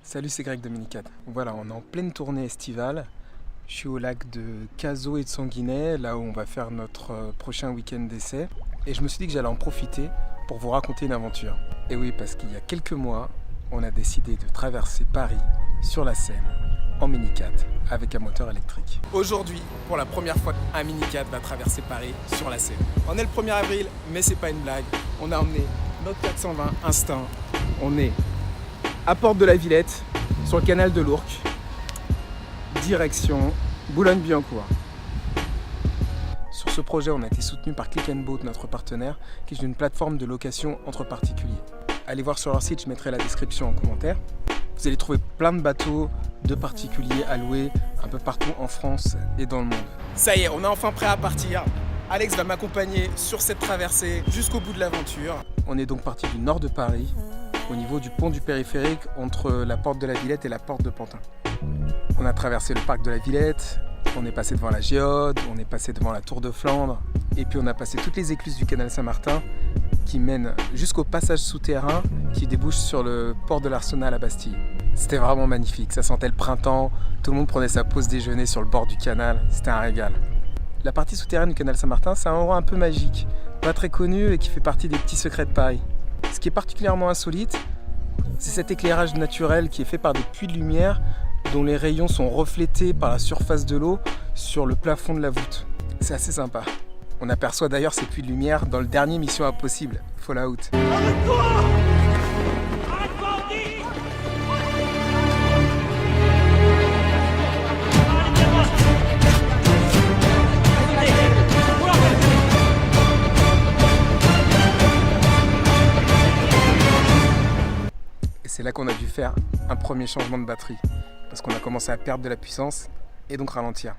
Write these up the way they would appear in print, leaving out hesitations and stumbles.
Salut, c'est Greg de Minicat. Voilà, on est en pleine tournée estivale. Je suis au lac de Cazaux et de Sanguinet, là où on va faire notre prochain week-end d'essai. Et je me suis dit que j'allais en profiter pour vous raconter une aventure. Et oui, parce qu'il y a quelques mois, on a décidé de traverser Paris sur la Seine en Minicat avec un moteur électrique. Aujourd'hui, pour la première fois, un Minicat va traverser Paris sur la Seine. On est le 1er avril, mais c'est pas une blague. On a emmené notre 420 Instinct. On est à Porte de la Villette, sur le canal de l'Ourcq, direction Boulogne-Billancourt. Sur ce projet, on a été soutenu par Click & Boat, notre partenaire, qui est une plateforme de location entre particuliers. Allez voir sur leur site, je mettrai la description en commentaire. Vous allez trouver plein de bateaux de particuliers à louer un peu partout en France et dans le monde. Ça y est, on est enfin prêt à partir. Alex va m'accompagner sur cette traversée jusqu'au bout de l'aventure. On est donc parti du nord de Paris, au niveau du pont du périphérique entre la porte de la Villette et la porte de Pantin. On a traversé le parc de la Villette, on est passé devant la Géode, on est passé devant la Tour de Flandre, et puis on a passé toutes les écluses du canal Saint-Martin qui mènent jusqu'au passage souterrain qui débouche sur le port de l'Arsenal à Bastille. C'était vraiment magnifique, ça sentait le printemps, tout le monde prenait sa pause déjeuner sur le bord du canal, c'était un régal. La partie souterraine du canal Saint-Martin, c'est un endroit un peu magique, pas très connu et qui fait partie des petits secrets de Paris. Ce qui est particulièrement insolite, c'est cet éclairage naturel qui est fait par des puits de lumière dont les rayons sont reflétés par la surface de l'eau sur le plafond de la voûte. C'est assez sympa. On aperçoit d'ailleurs ces puits de lumière dans le dernier Mission Impossible, Fallout. C'est là qu'on a dû faire un premier changement de batterie, parce qu'on a commencé à perdre de la puissance et donc ralentir.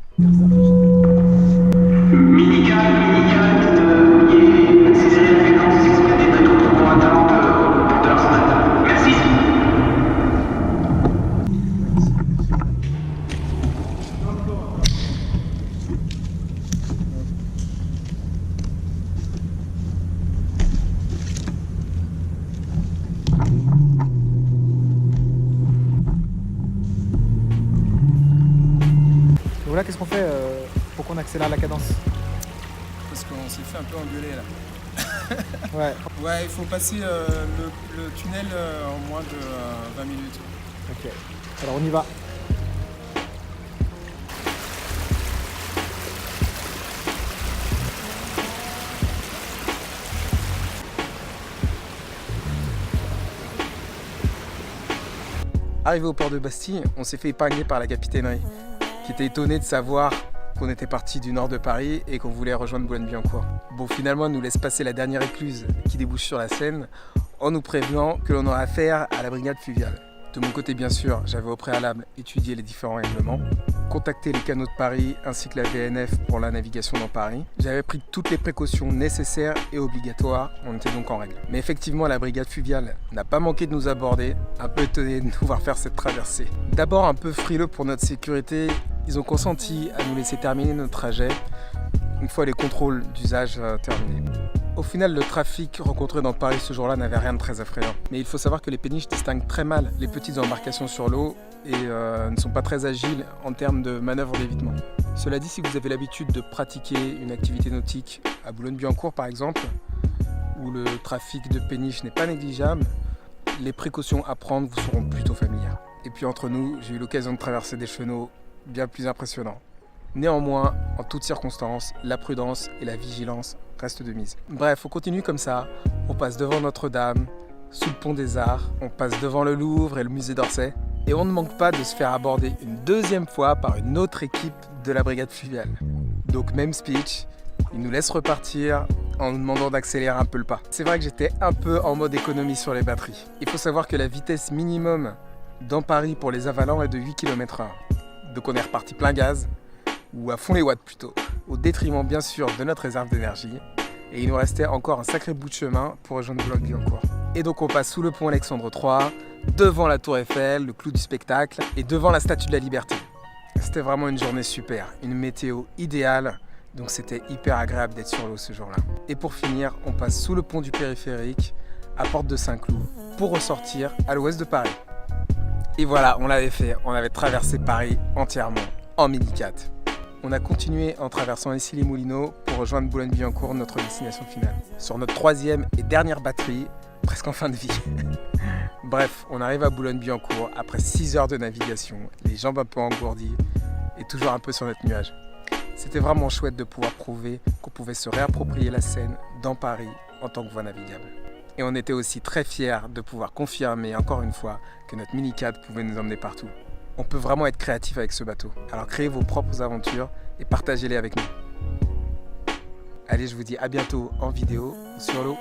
Voilà, qu'est-ce qu'on fait pour qu'on accélère la cadence? Parce qu'on s'est fait un peu engueuler là. Ouais. Ouais, il faut passer le tunnel en moins de 20 minutes. Ok. Alors on y va. Arrivé au port de Bastille, on s'est fait épingler par la capitainerie, qui était étonnée de savoir qu'on était parti du nord de Paris et qu'on voulait rejoindre Boulogne-Billancourt. Bon, finalement, elle nous laisse passer la dernière écluse qui débouche sur la Seine en nous prévenant que l'on aurait affaire à la brigade fluviale. De mon côté, bien sûr, j'avais au préalable étudié les différents règlements, contacté les canaux de Paris ainsi que la VNF pour la navigation dans Paris. J'avais pris toutes les précautions nécessaires et obligatoires, on était donc en règle. Mais effectivement, la brigade fluviale n'a pas manqué de nous aborder, un peu étonné de nous voir faire cette traversée. D'abord un peu frileux pour notre sécurité, ils ont consenti à nous laisser terminer notre trajet une fois les contrôles d'usage terminés. Au final, le trafic rencontré dans Paris ce jour-là n'avait rien de très effrayant. Mais il faut savoir que les péniches distinguent très mal les petites embarcations sur l'eau et ne sont pas très agiles en termes de manœuvres d'évitement. Cela dit, si vous avez l'habitude de pratiquer une activité nautique à Boulogne-Billancourt par exemple, où le trafic de péniches n'est pas négligeable, les précautions à prendre vous seront plutôt familières. Et puis entre nous, j'ai eu l'occasion de traverser des chenaux bien plus impressionnants. Néanmoins, en toutes circonstances, la prudence et la vigilance restent de mise. Bref, on continue comme ça, on passe devant Notre-Dame, sous le pont des Arts, on passe devant le Louvre et le musée d'Orsay, et on ne manque pas de se faire aborder une deuxième fois par une autre équipe de la brigade fluviale. Donc même speech, ils nous laissent repartir en nous demandant d'accélérer un peu le pas. C'est vrai que j'étais un peu en mode économie sur les batteries. Il faut savoir que la vitesse minimum dans Paris pour les avalants est de 8 km/h. Donc on est reparti plein gaz, ou à fond les watts plutôt, au détriment bien sûr de notre réserve d'énergie, et il nous restait encore un sacré bout de chemin pour rejoindre Boulogne-Billancourt. Et donc on passe sous le pont Alexandre III, devant la Tour Eiffel, le clou du spectacle, et devant la Statue de la Liberté. C'était vraiment une journée super, une météo idéale, donc c'était hyper agréable d'être sur l'eau ce jour-là. Et pour finir, on passe sous le pont du périphérique, à Porte de Saint-Cloud, pour ressortir à l'ouest de Paris. Et voilà, on l'avait fait. On avait traversé Paris entièrement en mini-4. On a continué en traversant Issy-les-Moulineaux pour rejoindre Boulogne-Billancourt, notre destination finale. Sur notre troisième et dernière batterie, presque en fin de vie. Bref, on arrive à Boulogne-Billancourt après 6 heures de navigation, les jambes un peu engourdies et toujours un peu sur notre nuage. C'était vraiment chouette de pouvoir prouver qu'on pouvait se réapproprier la Seine dans Paris en tant que voie navigable. Et on était aussi très fiers de pouvoir confirmer encore une fois que notre mini-4 pouvait nous emmener partout. On peut vraiment être créatif avec ce bateau. Alors créez vos propres aventures et partagez-les avec nous. Allez, je vous dis à bientôt en vidéo ou sur l'eau.